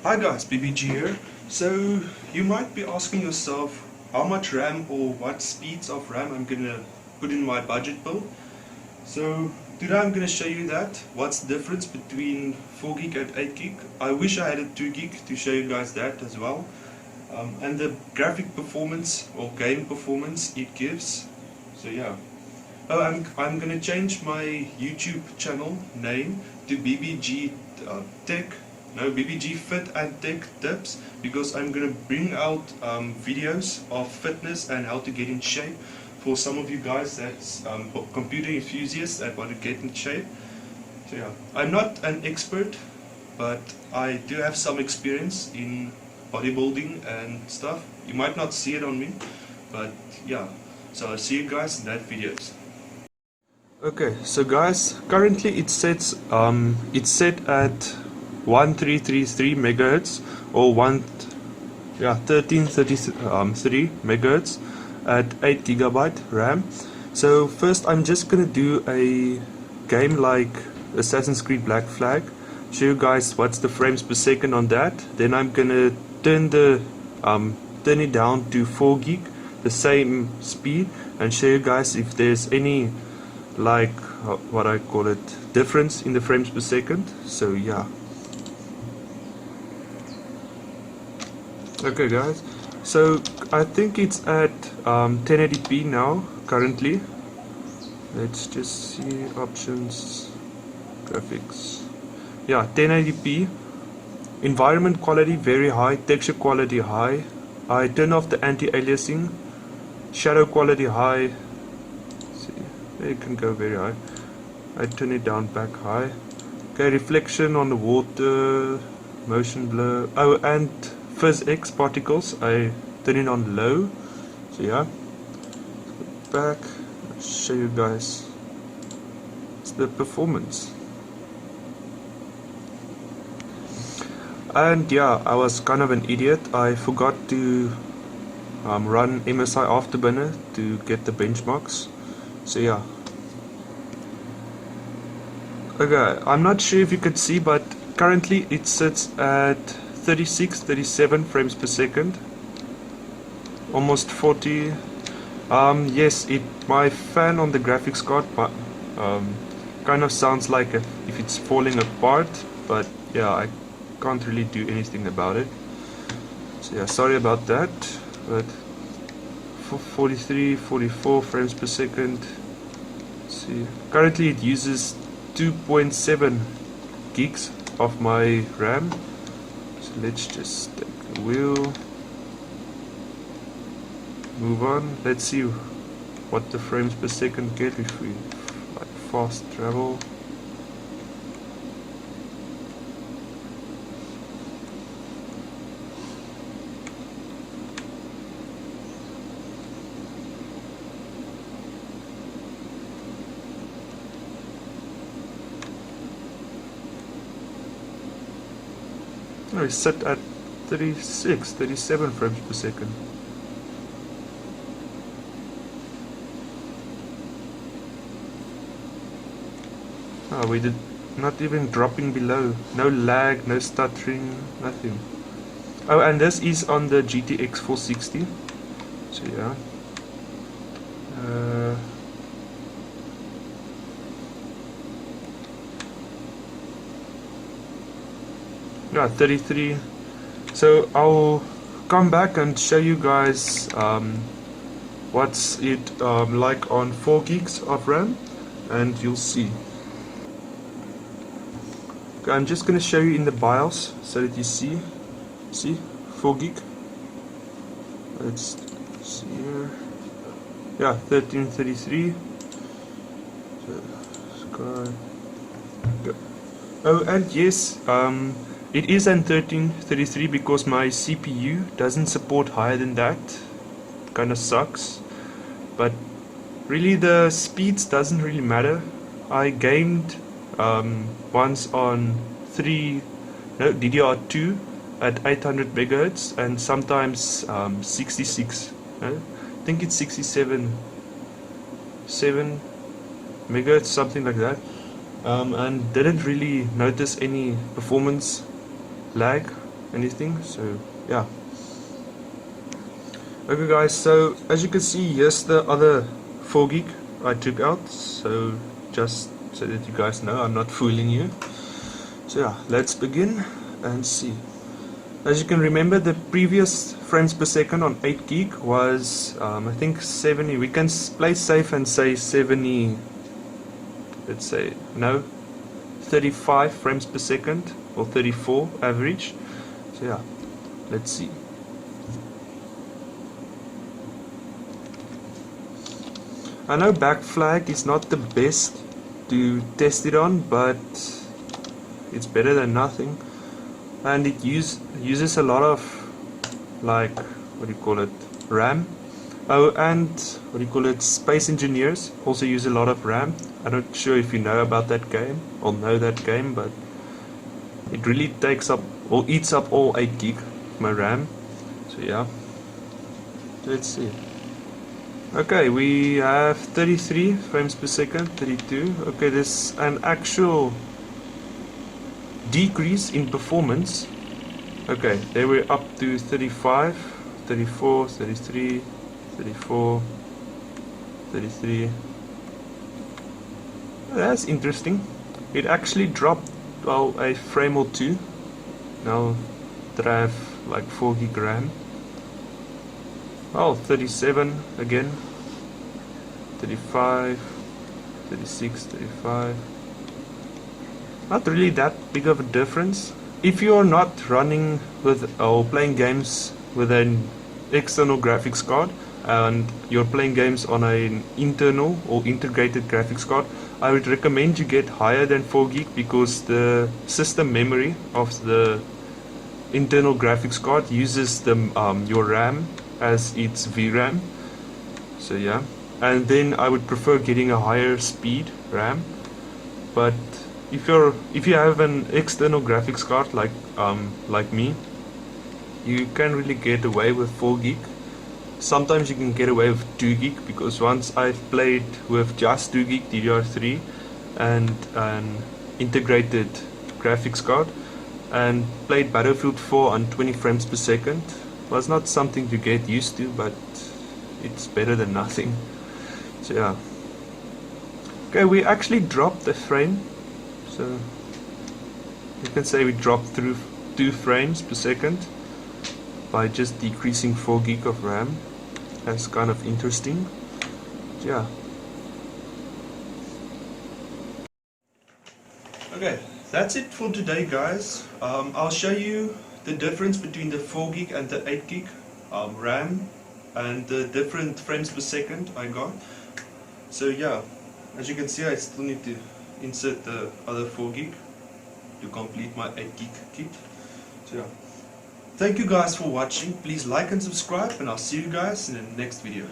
Hi guys, BBG here. So you might be asking yourself how much RAM or what speeds of RAM I'm gonna put in my budget build. So today I'm gonna show you that, what's the difference between 4 gig and 8 gig. I wish I had a 2 gig to show you guys that as well. And the graphic performance or game performance it gives. So yeah. Oh, I'm gonna change my YouTube channel name to BBG Tech. No, BBG Fit and Tech Tips, because I'm gonna bring out videos of fitness and how to get in shape for some of you guys that's computer enthusiasts that want to get in shape. So yeah, I'm not an expert, but I do have some experience in bodybuilding and stuff. You might not see it on me, but yeah. So I'll see you guys in that videos. Okay, so guys, currently it's set at 1333 megahertz or 1333 megahertz at 8 gigabyte RAM. So first I'm just gonna do a game like Assassin's Creed Black Flag, show you guys what's the frames per second on that. Then I'm gonna turn it down to 4 gig, the same speed, and show you guys if there's any what I call it difference in the frames per second. So yeah. Okay guys, so I think it's at 1080p now currently. Let's just see options, graphics. Yeah, 1080p. Environment quality very high, texture quality high. I turn off the anti-aliasing, shadow quality high. It can go very high. I turn it down back high. Okay, reflection on the water, motion blur. Oh, and phys-x particles, I turn it on low. So yeah, back, I'll show you guys it's the performance. And yeah, I was kind of an idiot. I forgot to run MSI Afterburner to get the benchmarks. So yeah. Okay, I'm not sure if you could see, but currently it sits at 37 frames per second, almost 40. Yes, my fan on the graphics card kind of sounds like if it's falling apart, but yeah, I can't really do anything about it. So yeah, sorry about that. But 43, 44 frames per second. Let's see, currently it uses 2.7 gigs of my RAM. So let's just take the wheel, move on. Let's see what the frames per second get if we like fast travel. No, it's set at 37 frames per second. Oh, we did not even dropping below. No lag, no stuttering, nothing. Oh, and this is on the GTX 460. So yeah. Yeah, 33. So I'll come back and show you guys what's it like on 4 gigs of RAM, and you'll see. Okay, I'm just gonna show you in the BIOS so that you see 4 gig. Let's see here. Yeah, 1333. So, oh, and yes, it is an 1333 because my CPU doesn't support higher than that. Kinda sucks. But really the speeds doesn't really matter. I gamed once on DDR2 at 800 megahertz and sometimes 66. I think it's 7 megahertz, something like that. And didn't really notice any performance lag anything. So yeah. Okay guys, so as you can see, here's the other 4 gig I took out, so just so that you guys know I'm not fooling you. So yeah, let's begin and see. As you can remember, the previous frames per second on 8 gig was I think 70. We can play safe and say 70, let's say, no, 35 frames per second or 34 average. So yeah, let's see. I know back flag is not the best to test it on, but it's better than nothing, and it uses a lot of, like, what do you call it, RAM. Oh, and what do you call it, Space Engineers also use a lot of RAM. I'm not sure if you know about that game or know that game, but it really takes up or eats up all 8 gig of my RAM. So yeah, let's see. Okay, we have 33 frames per second, 32. Okay, there's an actual decrease in performance. Okay, they were up to 35, 34, 33, 34, 33. That's interesting. It actually dropped, well, a frame or two. Now that I have like 4 gig RAM. Oh, 37 again. 35, 36, 35. Not really that big of a difference. If you're not running with or playing games with an external graphics card and you're playing games on an internal or integrated graphics card, I would recommend you get higher than 4 gig because the system memory of the internal graphics card uses the your RAM as its VRAM. So yeah, and then I would prefer getting a higher speed RAM. But if you have an external graphics card like me, you can really get away with 4 gig. Sometimes you can get away with 2 gig because once I've played with just 2 gig DDR3 and an integrated graphics card and played Battlefield 4 on 20 frames per second. Well, it's not something to get used to, but it's better than nothing. So yeah. Okay, we actually dropped a frame, so you can say we dropped through 2 frames per second by just decreasing 4 gig of RAM. That's kind of interesting. Yeah. Okay, that's it for today, guys. I'll show you the difference between the 4 gig and the 8 gig RAM and the different frames per second I got. So yeah, as you can see, I still need to insert the other 4 gig to complete my 8 gig kit. So yeah, thank you guys for watching. Please like and subscribe, and I'll see you guys in the next video.